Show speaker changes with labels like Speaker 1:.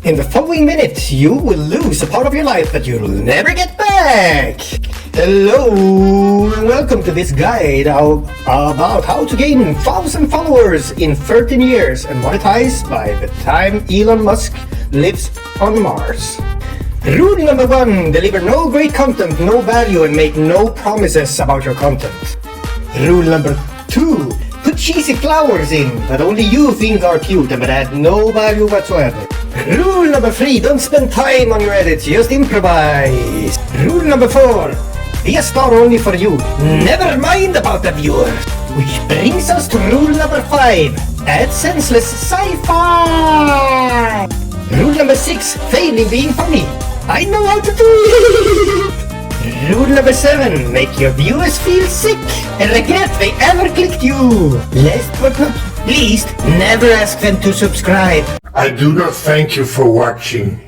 Speaker 1: In the following minute, you will lose a part of your life that you'll never get back. Hello, and welcome to this guide about how to gain 1,000 followers in 13 years and monetize by the time Elon Musk lives on Mars. Rule number 1, deliver no great content, no value, and make no promises about your content. Rule number 2, put cheesy flowers in that only you think are cute and that add no value whatsoever. Rule number 3, don't spend time on your edits, just improvise. Rule number 4, be a star only for you, never mind about the viewers. Which brings us to rule number 5, add senseless sci-fi. Rule number 6, fail in being funny. I know how to do it. Rule number 7, make your viewers feel sick and regret they ever clicked you. Last but not least, never ask them to subscribe.
Speaker 2: I do not thank you for watching.